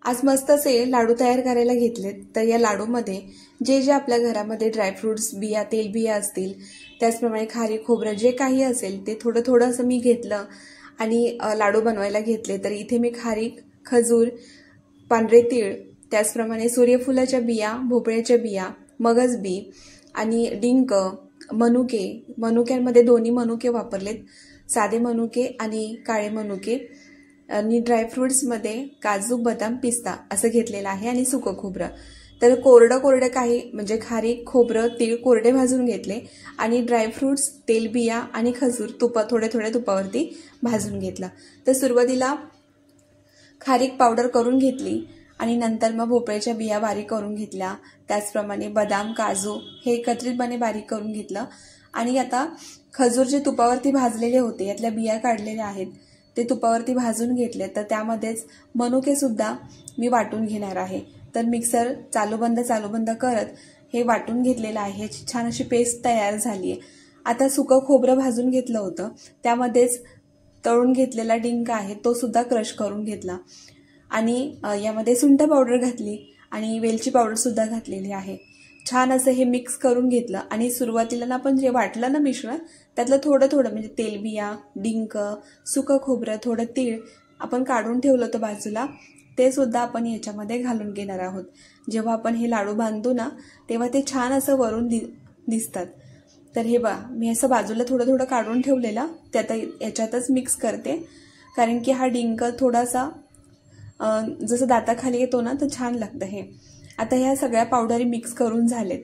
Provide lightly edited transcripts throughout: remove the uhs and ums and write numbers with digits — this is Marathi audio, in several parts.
आज मस्त असे लाडू तयार करायला घेतलेत। तर या लाडूमध्ये जे जे आपल्या घरामध्ये ड्रायफ्रुट्स बिया तेल बिया असतील त्याचप्रमाणे खारीक खोबरं जे काही असेल ते थोडं थोडं असं मी घेतलं आणि लाडू बनवायला घेतले। तर इथे मी खारीक खजूर पांढरे तीळ त्याचप्रमाणे सूर्यफुलाच्या बिया भोपळ्याच्या बिया मगज बी आणि डिंक मनुक्यांमध्ये दोन्ही मनुके वापरलेत, साधे मनुके आणि काळे मनुके आणि ड्रायफ्रुट्समध्ये काजू बदाम पिस्ता असं घेतलेलं आहे आणि सुकं खोबरं। तर कोरडं काही म्हणजे खारीक खोबरं तीळ कोरडे भाजून घेतले आणि ड्रायफ्रुट्स तेलबिया आणि खजूर थोड्या तुपावरती भाजून घेतला। तर सुरुवातीला खारीक पावडर करून घेतली आणि नंतर मग भोपळ्याच्या बिया बारीक करून घेतल्या, त्याचप्रमाणे बदाम काजू हे एकत्रितपणे बारीक करून घेतलं आणि आता खजूर जे तुपावरती भाजलेले होते यातल्या बिया काढलेल्या आहेत ते तुपावरती भाजून घेतले। तर त्यामध्येच मनुके सुद्धा मी वाटून घेणार आहे। तर मिक्सर चालू बंद करत हे वाटून घेतलेलं आहे, छान अशी पेस्ट तयार झाली आहे। आता सुकं खोबरं भाजून घेतलं होतं त्यामध्येच तळून घेतलेला डिंक आहे तो सुद्धा क्रश करून घेतला आणि यामध्ये सुंठ पावडर घातली आणि वेलची पावडर सुद्धा घातलेली आहे। छान असं हे मिक्स करून घेतलं आणि सुरुवातीला ना आपण जे वाटलं ना मिश्रण त्यातलं थोडं म्हणजे तेलबिया डिंक सुकं खोबरं थोडं तीळ आपण काढून ठेवलं होतं बाजूला ते सुद्धा आपण याच्यामध्ये घालून घेणार आहोत। जेव्हा आपण हे लाडू बांधू ना तेव्हा ते छान असं वरून दिसतात। तर हे बघा मी असं बाजूला थोडं काढून ठेवलेलं ते आता याच्यातच मिक्स करते, कारण की हा डिंक थोडासा जसं दाताखाली येतो ना तर छान लागतं हे। आता ह्या सगळ्या पावडरी मिक्स करून झालेत।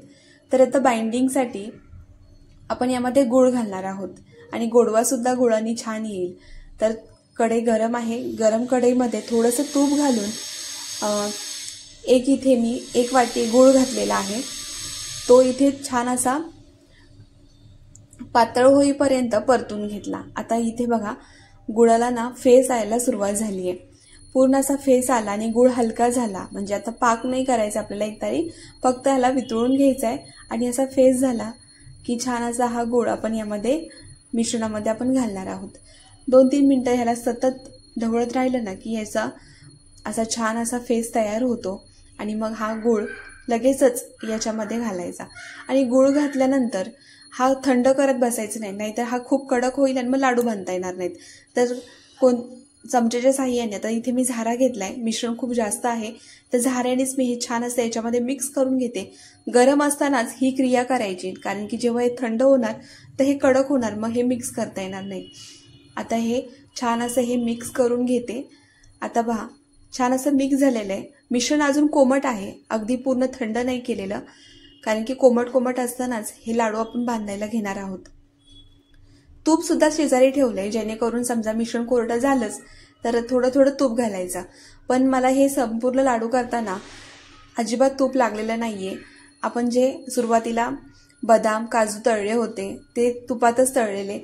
तर आता बाइंडिंगसाठी आपण यामध्ये गूळ घालणार आहोत आणि गोडवा सुद्धा गुळाने छान येईल। तर कढई गरम आहे, गरम कढईमध्ये थोडंसं तूप घालून इथे मी 1 वाटी गूळ घातलेला आहे, तो इथे छान असा पातळ होईपर्यंत परतून घेतला। आता इथे बघा गुळाला ना फेस यायला सुरुवात झाली आहे, पूर्ण असा फेस आला आणि गुळ हलका झाला, म्हणजे आता पाक नाही करायचा आपल्याला एक तारी, फक्त ह्याला वितळून घ्यायचा आहे आणि असा फेस झाला की छान असा हा गुळ आपण यामध्ये मिश्रणामध्ये आपण घालणार आहोत। 2-3 मिनिटं ह्याला सतत ढवळत राहिलं ना की याचा असा छान असा फेस तयार होतो आणि मग हा गुळ लगेचच याच्यामध्ये घालायचा आणि गुळ घातल्यानंतर हा थंड करत बसायचं नाही, नाहीतर हा खूप कडक होईल आणि मग लाडू बांधता येणार नाहीत। तर चमचेच्या साहाय्याने आता इथे मी झारा घेतलाय, मिश्रण खूप जास्त आहे तर झाऱ्यानेच मी हे छान असं याच्यामध्ये मिक्स करून घेते। गरम असतानाच ही क्रिया करायची, कारण की जेव्हा हे थंड होणार तर हे कडक होणार, मग हे मिक्स करता येणार नाही। आता हे छान असं हे मिक्स करून घेते। आता पहा छान असं मिक्स झालेलं आहे, मिश्रण अजून कोमट आहे, अगदी पूर्ण थंड नाही केलेलं, कारण की कोमट असतानाच हे लाडू आपण बांधायला घेणार आहोत। तूप सुद्धा शेजारी ठेवलंय, जेणेकरून समजा मिश्रण कोरडं झालंच तर थोडं तूप घालायचं। पण मला हे संपूर्ण लाडू करताना अजिबात तूप लागलेलं नाहीये। आपण जे सुरुवातीला बदाम काजू तळले होते ते तुपातच तळलेले,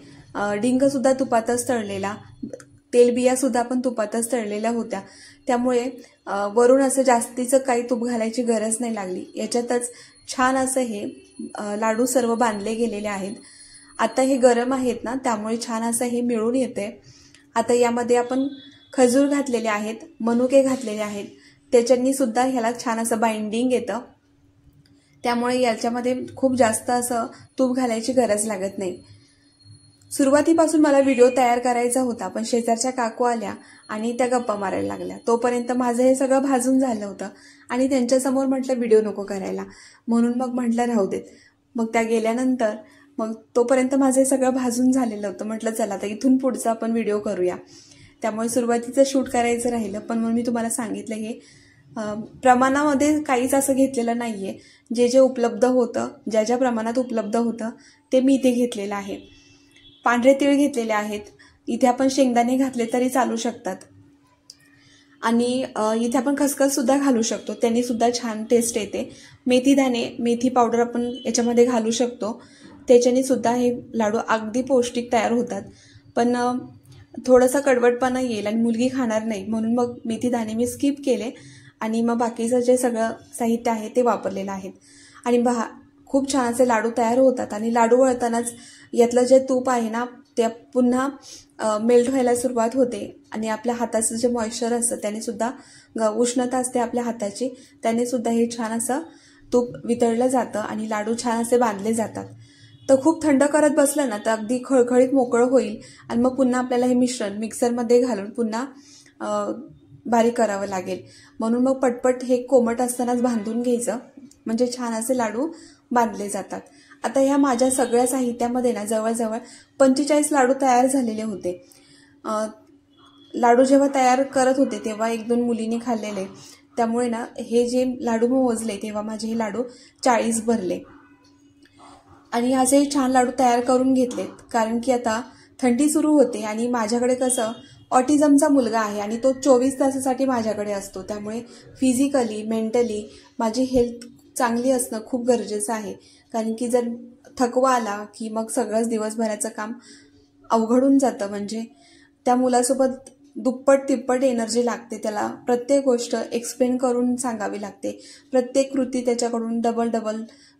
डिंक सुद्धा तुपातच तळलेला, तेलबिया सुद्धा आपण तुपातच तळलेल्या होत्या, त्यामुळे वरून असं जास्तीचं काही तूप घालायची गरज नाही लागली। याच्यातच छान असं हे लाडू सर्व बांधले गेलेले आहेत। आता हे गरम आहेत ना त्यामुळे छान असं हे मिळून येते। आता यामध्ये आपण खजूर घातलेले आहेत, मनुके घातलेले आहेत, त्याच्यानी सुद्धा ह्याला छान असं बाइंडिंग येतं, त्यामुळे याच्यामध्ये खूप जास्त असं तूप घालायची गरज लागत नाही। सुरुवातीपासून मला व्हिडिओ तयार करायचा होता, पण शेजारच्या काकू आल्या आणि त्या गप्पा मारायला लागल्या, तोपर्यंत माझं हे सगळं भाजून झालं होतं आणि त्यांच्यासमोर म्हटलं व्हिडिओ नको करायला, म्हणून मग म्हटलं राहू देत। मग त्या गेल्यानंतर मग तोपर्यंत माझं हे सगळं भाजून झालेलं होतं, म्हटलं चला आता इथून पुढचा आपण व्हिडिओ करूया। त्यामुळे सुरुवातीचं शूट करायचं राहिलं, पण मग मी तुम्हाला सांगितलं हे प्रमाणामध्ये काहीच असं घेतलेलं नाहीये, जे उपलब्ध होतं ज्या प्रमाणात उपलब्ध होतं ते मी इथे घेतलेलं आहे। पांढरे तीळ घेतलेले आहेत, इथे आपण शेंगदाणे घातले तरी चालू शकतात आणि इथे आपण खसखस सुद्धा घालू शकतो, त्यांनी सुद्धा छान टेस्ट येते। मेथी दाणे मेथी पावडर आपण याच्यामध्ये घालू शकतो, त्याच्याने सुद्धा हे लाडू अगदी पौष्टिक तयार होतात, पण थोडासा कडवटपणा येईल आणि मुलगी खाणार नाही, म्हणून मग मेथी दाणे मी स्किप केले आणि मग बाकीचं जे सगळं साहित्य आहे ते वापरलेलं आहे। आणि खूप छान असे लाडू तयार होतात आणि लाडू वळतानाच यातलं जे तूप आहे ना त्या पुन्हा मेल्ट व्हायला सुरुवात होते आणि आपल्या हाताचं जे मॉइश्चर असतं त्याने सुद्धा उष्णता असते आपल्या हाताची, त्याने सुद्धा हे छान असं तूप वितळलं जातं आणि लाडू छान असे बांधले जातात. तर खूप थंड करत बसलं ना तर अगदी खळखळीत मोकळं होईल आणि मग पुन्हा आपल्याला हे मिश्रण मिक्सरमध्ये घालून पुन्हा बारीक करावं लागेल. म्हणून मग पटपट हे कोमट असतानाच बांधून घ्यायचं, म्हणजे छान असे लाडू बांधले जातात. आता ह्या माझ्या सगळ्या साहित्यामध्ये ना जवळजवळ 45 लाडू तयार झालेले होते. लाडू जेव्हा तयार करत होते तेव्हा 1-2 मुलींनी खाल्लेले, त्यामुळे ना हे जे लाडू मी मोजले तेव्हा माझे हे लाडू 40 भरले. आणि असे छान लाडू तयार करून घेतलेत, कारण की आता थंडी सुरू होते आणि माझ्याकडे कसं ऑटिझमचा मुलगा आहे आणि तो 24 तासासाठी माझ्याकडे असतो. त्यामुळे फिजिकली मेंटली माझी हेल्थ चांगली असणं खूप गरजेचं आहे. कारण की जर थकवा आला की मग सगळंच दिवसभराचं काम अवघडून जातं. म्हणजे त्या मुलासोबत दुप्पट तिप्पट एनर्जी लागते, त्याला प्रत्येक गोष्ट एक्सप्लेन करून सांगावी लागते, प्रत्येक कृती त्याच्याकडून डबल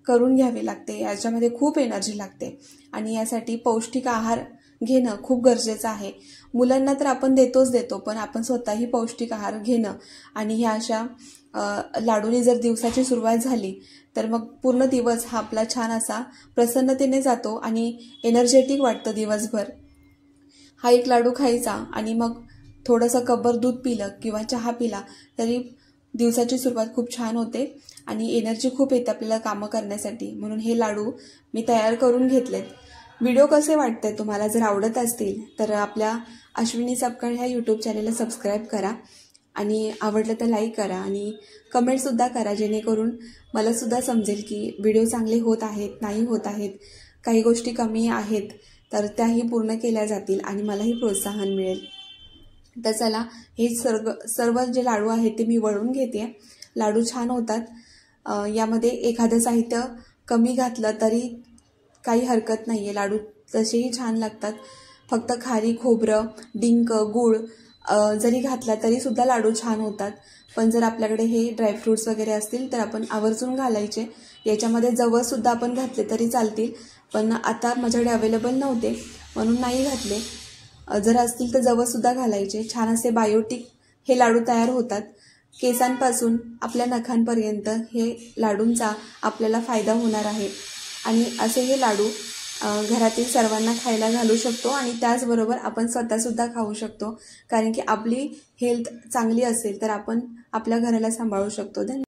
करून घ्यावी लागते. याच्यामध्ये खूप एनर्जी लागते आणि यासाठी पौष्टिक आहार घेणं खूप गरजेचं आहे. मुलांना तर आपण देतो, पण आपण स्वतःही पौष्टिक आहार घेणं आणि ह्या अशा लाडूनी जर दिवसाची सुरुवात झाली तर मग पूर्ण दिवस हा आपला छान असा प्रसन्नतेने जातो आणि एनर्जेटिक वाटतं दिवसभर. हा एक लाडू खायचा आणि मग थोडंसं कपभर दूध पिलं किंवा चहा पिला तरी दिवसाची सुरुवात खूप छान होते आणि एनर्जी खूप येते आपल्याला कामं करण्यासाठी. म्हणून हे लाडू मी तयार करून घेतलेत. व्हिडिओ कसे वाटते तुम्हाला? जर आवडत असतील तर आपल्या अश्विनी सपकाळ ह्या यूट्यूब चॅनेलला सबस्क्राईब करा आणि आवडलं तर लाईक करा आणि कमेंटसुद्धा करा, जेणेकरून मलासुद्धा समजेल की व्हिडिओ चांगले होत आहेत नाही होत आहेत, काही गोष्टी कमी आहेत तर त्याही पूर्ण केल्या जातील आणि मलाही प्रोत्साहन मिळेल. तर चला, हे सर्व जे लाडू आहेत ते मी वळून घेते. लाडू छान होतात. यामध्ये एखादं साहित्य कमी घातलं तरी काही हरकत नाही आहे, लाडू तसेही छान लागतात. फक्त खारी, खोबरं, डिंक, गूळ जरी घातला तरी सुद्धा लाडू छान होतात. पण जर आपल्याकडे हे ड्रायफ्रूट्स वगैरे असतील तर आपण आवर्जून घालायचे. याच्यामध्ये जवससुद्धा आपण घातले तरी चालतील, पण आता माझ्याकडे अवेलेबल नव्हते म्हणून नाही घातले. जर असतील तर जवससुद्धा घालायचे. छान असे बायोटिक हे लाडू तयार होतात. केसांपासून आपल्या नखांपर्यंत हे लाडूंचा आपल्याला फायदा होणार आहे आणि असे हे लाडू घरातील सर्वांना खायला घालू शकतो आणि त्याचबरोबर आपण स्वतःसुद्धा खाऊ शकतो. कारण की आपली हेल्थ चांगली असेल तर आपण आपल्या घराला सांभाळू शकतो. धन्यवाद.